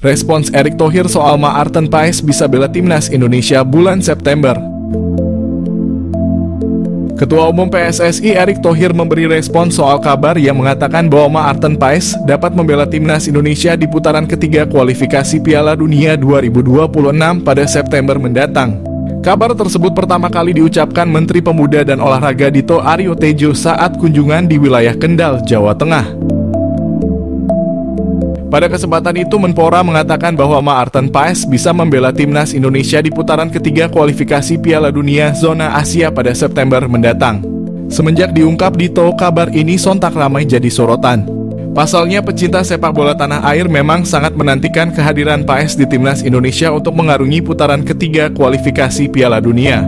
Respons Erick Thohir soal Maarten Paes bisa bela timnas Indonesia bulan September. Ketua Umum PSSI Erick Thohir memberi respons soal kabar yang mengatakan bahwa Maarten Paes dapat membela timnas Indonesia di putaran ketiga kualifikasi Piala Dunia 2026 pada September mendatang. Kabar tersebut pertama kali diucapkan Menteri Pemuda dan Olahraga Dito Aryo Tejo saat kunjungan di wilayah Kendal, Jawa Tengah. Pada kesempatan itu, Menpora mengatakan bahwa Maarten Paes bisa membela timnas Indonesia di putaran ketiga kualifikasi Piala Dunia Zona Asia pada September mendatang. Semenjak diungkap Dito, kabar ini sontak ramai jadi sorotan. Pasalnya, pecinta sepak bola tanah air memang sangat menantikan kehadiran Paes di timnas Indonesia untuk mengarungi putaran ketiga kualifikasi Piala Dunia.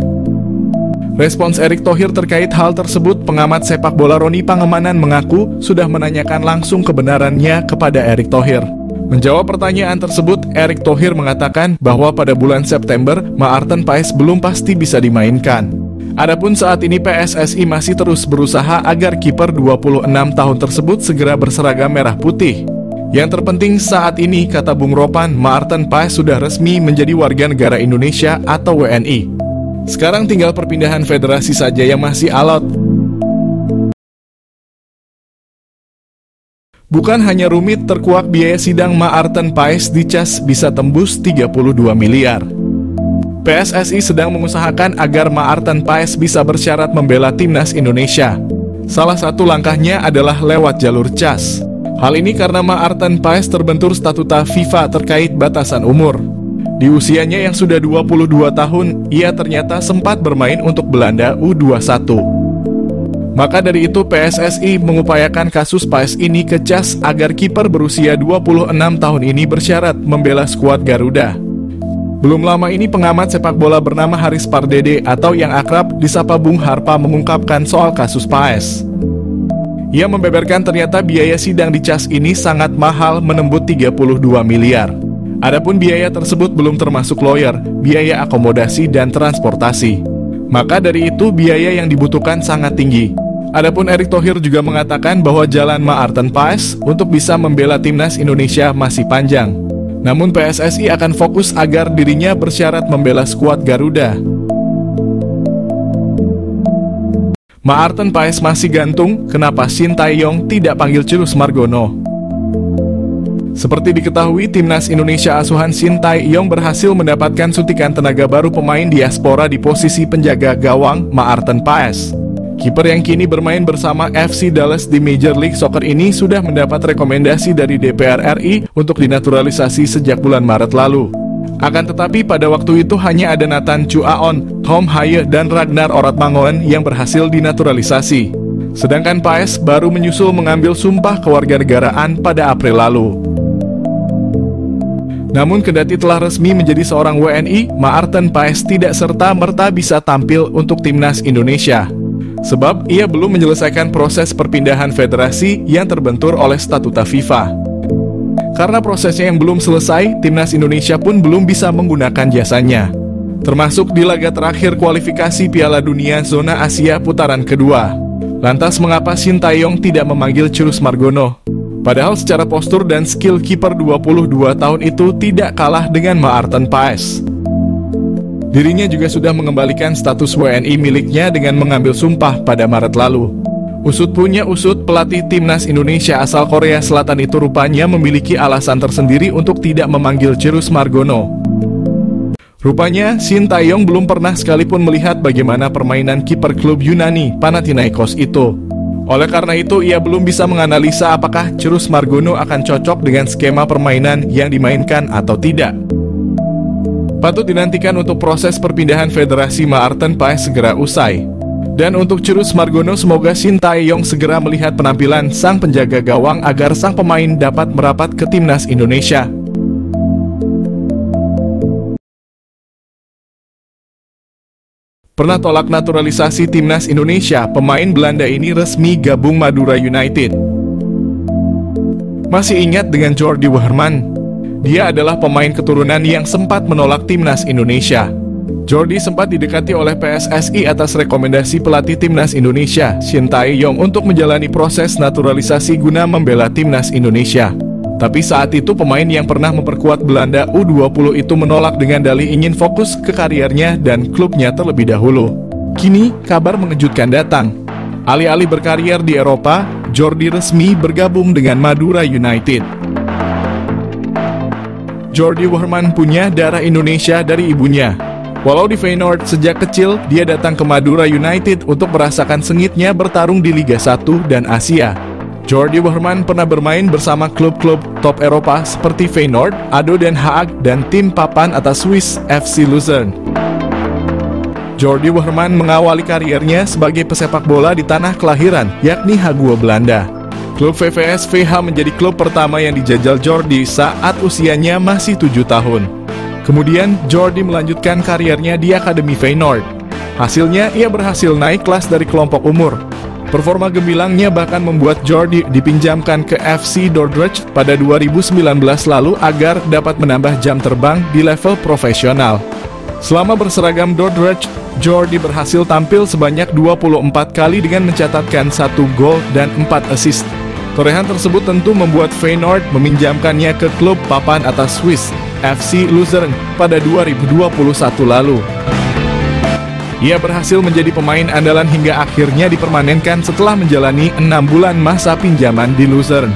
Respons Erick Thohir terkait hal tersebut, pengamat sepak bola Roni Pangemanan mengaku sudah menanyakan langsung kebenarannya kepada Erick Thohir. Menjawab pertanyaan tersebut, Erick Thohir mengatakan bahwa pada bulan September, Maarten Paes belum pasti bisa dimainkan. Adapun saat ini PSSI masih terus berusaha agar kiper 26 tahun tersebut segera berseragam merah putih. Yang terpenting saat ini, kata Bung Ropan, Maarten Paes sudah resmi menjadi warga negara Indonesia atau WNI. Sekarang tinggal perpindahan federasi saja yang masih alot. Bukan hanya rumit, terkuak biaya sidang Maarten Paes di CAS bisa tembus 32 miliar. PSSI sedang mengusahakan agar Maarten Paes bisa bersyarat membela timnas Indonesia. Salah satu langkahnya adalah lewat jalur CAS. Hal ini karena Maarten Paes terbentur statuta FIFA terkait batasan umur. Di usianya yang sudah 22 tahun, ia ternyata sempat bermain untuk Belanda U21. Maka dari itu PSSI mengupayakan kasus Paes ini ke CAS agar kiper berusia 26 tahun ini bersyarat membela skuad Garuda. Belum lama ini pengamat sepak bola bernama Haris Pardede atau yang akrab disapa Bung Harpa mengungkapkan soal kasus Paes. Ia membeberkan ternyata biaya sidang di CAS ini sangat mahal, menembus 32 miliar. Adapun biaya tersebut belum termasuk lawyer, biaya akomodasi dan transportasi. Maka dari itu biaya yang dibutuhkan sangat tinggi. Adapun Erick Thohir juga mengatakan bahwa jalan Maarten Paes untuk bisa membela timnas Indonesia masih panjang. Namun PSSI akan fokus agar dirinya bersyarat membela skuad Garuda. Maarten Paes masih gantung, kenapa Shin Tae-yong tidak panggil Cirus Margono? Seperti diketahui, timnas Indonesia asuhan Shin Tae-yong berhasil mendapatkan suntikan tenaga baru pemain diaspora di posisi penjaga gawang Maarten Paes. Kiper yang kini bermain bersama FC Dallas di Major League Soccer ini sudah mendapat rekomendasi dari DPR RI untuk dinaturalisasi sejak bulan Maret lalu. Akan tetapi pada waktu itu hanya ada Nathan Chu Aon, Tom Haye, dan Ragnar Oratmangoen yang berhasil dinaturalisasi. Sedangkan Paes baru menyusul mengambil sumpah kewarganegaraan pada April lalu. Namun kendati telah resmi menjadi seorang WNI, Maarten Paes tidak serta-merta bisa tampil untuk timnas Indonesia. Sebab ia belum menyelesaikan proses perpindahan federasi yang terbentur oleh statuta FIFA. Karena prosesnya yang belum selesai, timnas Indonesia pun belum bisa menggunakan jasanya. Termasuk di laga terakhir kualifikasi Piala Dunia Zona Asia putaran kedua. Lantas mengapa Shin Tae-yong tidak memanggil Cirus Margono? Padahal secara postur dan skill kiper 22 tahun itu tidak kalah dengan Maarten Paes. Dirinya juga sudah mengembalikan status WNI miliknya dengan mengambil sumpah pada Maret lalu. Usut punya usut, pelatih timnas Indonesia asal Korea Selatan itu rupanya memiliki alasan tersendiri untuk tidak memanggil Cirus Margono. Rupanya Shin Tae-yong belum pernah sekalipun melihat bagaimana permainan kiper klub Yunani Panathinaikos itu. Oleh karena itu, ia belum bisa menganalisa apakah Cirus Margono akan cocok dengan skema permainan yang dimainkan atau tidak. Patut dinantikan untuk proses perpindahan federasi Maarten Paes segera usai. Dan untuk Cirus Margono, semoga Shin Tae-yong segera melihat penampilan sang penjaga gawang agar sang pemain dapat merapat ke timnas Indonesia. Pernah tolak naturalisasi timnas Indonesia, pemain Belanda ini resmi gabung Madura United. Masih ingat dengan Jordi Wehrman? Dia adalah pemain keturunan yang sempat menolak timnas Indonesia. Jordi sempat didekati oleh PSSI atas rekomendasi pelatih timnas Indonesia, Shin Tae-yong, untuk menjalani proses naturalisasi guna membela timnas Indonesia. Tapi saat itu pemain yang pernah memperkuat Belanda U20 itu menolak dengan dalih ingin fokus ke kariernya dan klubnya terlebih dahulu. Kini, kabar mengejutkan datang. Alih-alih berkarier di Eropa, Jordi resmi bergabung dengan Madura United. Jordi Wehrman punya darah Indonesia dari ibunya. Walau di Feyenoord sejak kecil, dia datang ke Madura United untuk merasakan sengitnya bertarung di Liga 1 dan Asia. Jordi Wehrman pernah bermain bersama klub-klub top Eropa seperti Feyenoord, ADO Den Haag, dan tim papan atas Swiss FC Luzern. Jordi Wehrman mengawali kariernya sebagai pesepak bola di tanah kelahiran, yakni Hague, Belanda. Klub VVS VH menjadi klub pertama yang dijajal Jordi saat usianya masih 7 tahun. Kemudian, Jordi melanjutkan kariernya di Akademi Feyenoord. Hasilnya, ia berhasil naik kelas dari kelompok umur. Performa gembilangnya bahkan membuat Jordi dipinjamkan ke FC Dordrecht pada 2019 lalu agar dapat menambah jam terbang di level profesional. Selama berseragam Dordrecht, Jordi berhasil tampil sebanyak 24 kali dengan mencatatkan 1 gol dan 4 assist. Torehan tersebut tentu membuat Feyenoord meminjamkannya ke klub papan atas Swiss, FC Luzern, pada 2021 lalu. Ia berhasil menjadi pemain andalan hingga akhirnya dipermanenkan setelah menjalani 6 bulan masa pinjaman di Luzern.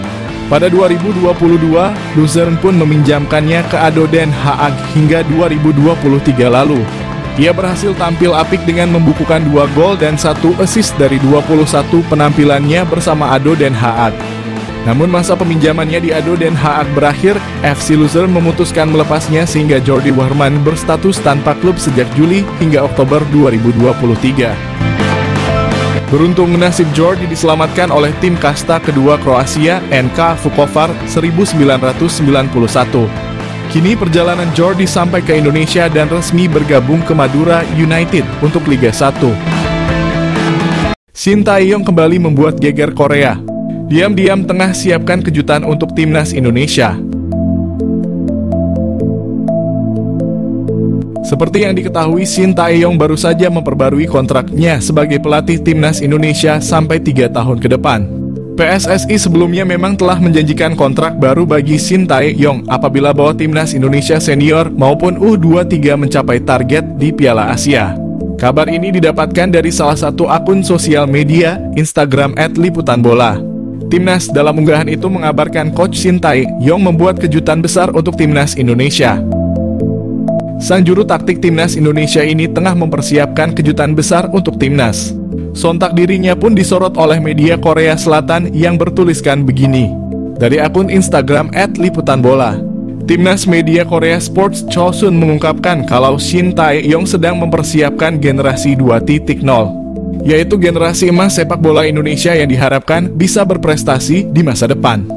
Pada 2022, Luzern pun meminjamkannya ke ADO Den Haag hingga 2023 lalu. Ia berhasil tampil apik dengan membukukan 2 gol dan 1 assist dari 21 penampilannya bersama ADO Den Haag. Namun masa peminjamannya di ADO Den Haag berakhir, FC Luzern memutuskan melepasnya sehingga Jordi Wehrman berstatus tanpa klub sejak Juli hingga Oktober 2023. Beruntung nasib Jordi diselamatkan oleh tim kasta kedua Kroasia, NK Vukovar 1991. Kini perjalanan Jordi sampai ke Indonesia dan resmi bergabung ke Madura United untuk Liga 1. Shin Tae-yong kembali membuat geger Korea. Diam-diam tengah siapkan kejutan untuk timnas Indonesia. Seperti yang diketahui, Shin Tae-yong baru saja memperbarui kontraknya sebagai pelatih timnas Indonesia sampai 3 tahun ke depan. PSSI sebelumnya memang telah menjanjikan kontrak baru bagi Shin Tae-yong apabila bawa timnas Indonesia senior maupun U23 mencapai target di Piala Asia. Kabar ini didapatkan dari salah satu akun sosial media, Instagram @liputanbola. Timnas dalam unggahan itu mengabarkan Coach Shin Tae-yong membuat kejutan besar untuk timnas Indonesia. Sang juru taktik timnas Indonesia ini tengah mempersiapkan kejutan besar untuk timnas. Sontak dirinya pun disorot oleh media Korea Selatan yang bertuliskan begini. Dari akun Instagram @liputanbola. Timnas media Korea Sports Chosun mengungkapkan kalau Shin Tae-yong sedang mempersiapkan generasi 2.0. Yaitu generasi emas sepak bola Indonesia yang diharapkan bisa berprestasi di masa depan.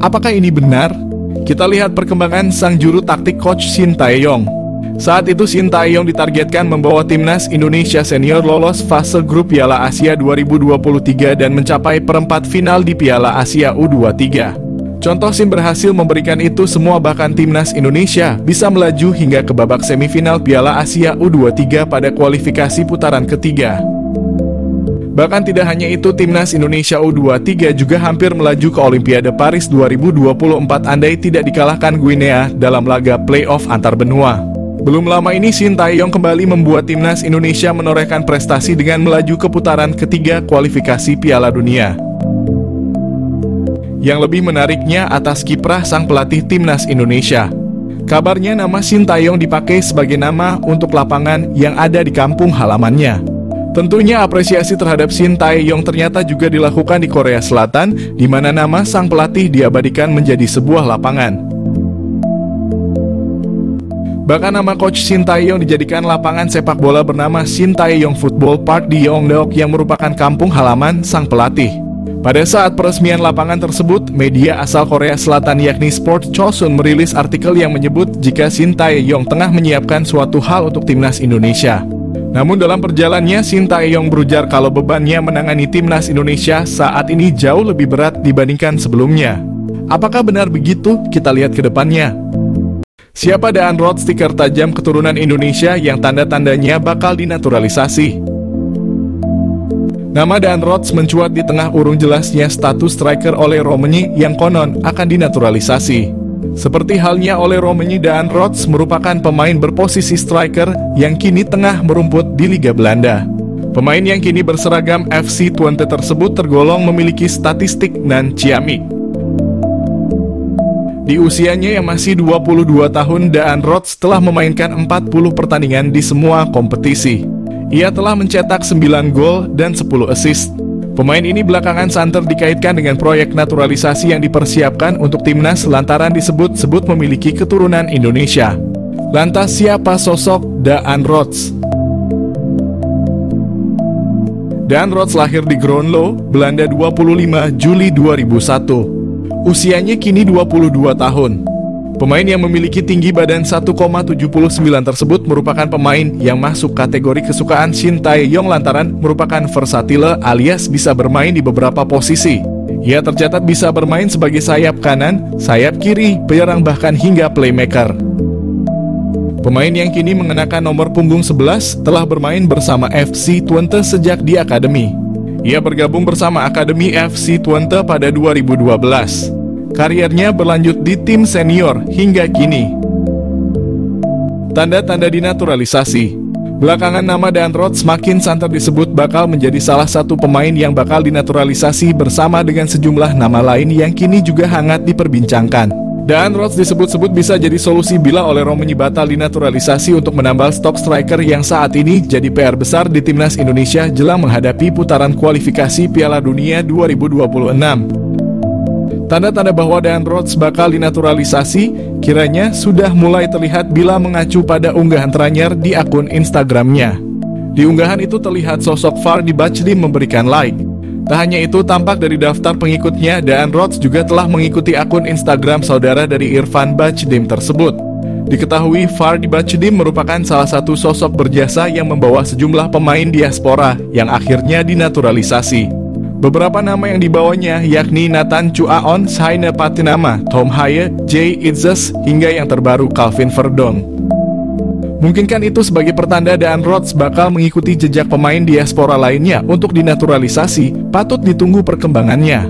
Apakah ini benar? Kita lihat perkembangan sang juru taktik Coach Shin Tae-yong. Saat itu Shin Tae-yong ditargetkan membawa timnas Indonesia senior lolos fase grup Piala Asia 2023 dan mencapai perempat final di Piala Asia U23. Contoh Shin berhasil memberikan itu semua, bahkan timnas Indonesia bisa melaju hingga ke babak semifinal Piala Asia U23 pada kualifikasi putaran ketiga. Bahkan tidak hanya itu, timnas Indonesia U23 juga hampir melaju ke Olimpiade Paris 2024 andai tidak dikalahkan Guinea dalam laga playoff antar benua. Belum lama ini Shin Tae-yong kembali membuat timnas Indonesia menorehkan prestasi dengan melaju ke putaran ketiga kualifikasi Piala Dunia. Yang lebih menariknya atas kiprah sang pelatih timnas Indonesia. Kabarnya nama Shin Tae-yong dipakai sebagai nama untuk lapangan yang ada di kampung halamannya. Tentunya apresiasi terhadap Shin Tae-yong ternyata juga dilakukan di Korea Selatan, di mana nama sang pelatih diabadikan menjadi sebuah lapangan. Bahkan nama Coach Shin Tae-yong dijadikan lapangan sepak bola bernama Shin Tae-yong Football Park di Yeongdeok yang merupakan kampung halaman sang pelatih. Pada saat peresmian lapangan tersebut, media asal Korea Selatan yakni Sport Chosun merilis artikel yang menyebut jika Shin Tae-yong tengah menyiapkan suatu hal untuk timnas Indonesia. Namun dalam perjalanannya, Shin Tae-yong berujar kalau bebannya menangani timnas Indonesia saat ini jauh lebih berat dibandingkan sebelumnya. Apakah benar begitu? Kita lihat ke depannya. Siapa Daan Roth, stiker tajam keturunan Indonesia yang tanda-tandanya bakal dinaturalisasi? Nama Daan Rots mencuat di tengah urung jelasnya status striker Ole Roemeny yang konon akan dinaturalisasi. Seperti halnya Ole Roemeny, Daan Rots merupakan pemain berposisi striker yang kini tengah merumput di Liga Belanda. Pemain yang kini berseragam FC Twente tersebut tergolong memiliki statistik nan ciamik. Di usianya yang masih 22 tahun, Daan Rots telah memainkan 40 pertandingan di semua kompetisi. Ia telah mencetak 9 gol dan 10 assist. Pemain ini belakangan santer dikaitkan dengan proyek naturalisasi yang dipersiapkan untuk timnas lantaran disebut-sebut memiliki keturunan Indonesia. Lantas siapa sosok Daan Rots? Daan Rots lahir di Groenlo, Belanda 25 Juli 2001. Usianya kini 22 tahun. Pemain yang memiliki tinggi badan 1,79 tersebut merupakan pemain yang masuk kategori kesukaan Shin Tae-yong lantaran merupakan versatile alias bisa bermain di beberapa posisi. Ia tercatat bisa bermain sebagai sayap kanan, sayap kiri, penyerang bahkan hingga playmaker. Pemain yang kini mengenakan nomor punggung 11 telah bermain bersama FC Twente sejak di akademi. Ia bergabung bersama Akademi FC Twente pada 2012. Karirnya berlanjut di tim senior hingga kini. Tanda-tanda dinaturalisasi. Belakangan nama Daan Rots semakin santer disebut bakal menjadi salah satu pemain yang bakal dinaturalisasi bersama dengan sejumlah nama lain yang kini juga hangat diperbincangkan. Daan Rots disebut-sebut bisa jadi solusi bila Ole Roemeny batal dinaturalisasi untuk menambal stok striker yang saat ini jadi PR besar di timnas Indonesia jelang menghadapi putaran kualifikasi Piala Dunia 2026. Tanda-tanda bahwa Daan Rots bakal dinaturalisasi kiranya sudah mulai terlihat bila mengacu pada unggahan terakhir di akun Instagramnya. Di unggahan itu terlihat sosok Vardy Bachdim memberikan like. Tak hanya itu, tampak dari daftar pengikutnya, Daan Rots juga telah mengikuti akun Instagram saudara dari Irfan Bachdim tersebut. Diketahui Vardy Bachdim merupakan salah satu sosok berjasa yang membawa sejumlah pemain diaspora yang akhirnya dinaturalisasi. Beberapa nama yang dibawanya yakni Nathan Chuaon, Saine Patinama, Tom Haye, Jay Itzes, hingga yang terbaru Calvin Verdong. Mungkinkan itu sebagai pertanda Daan Rots bakal mengikuti jejak pemain diaspora lainnya untuk dinaturalisasi? Patut ditunggu perkembangannya.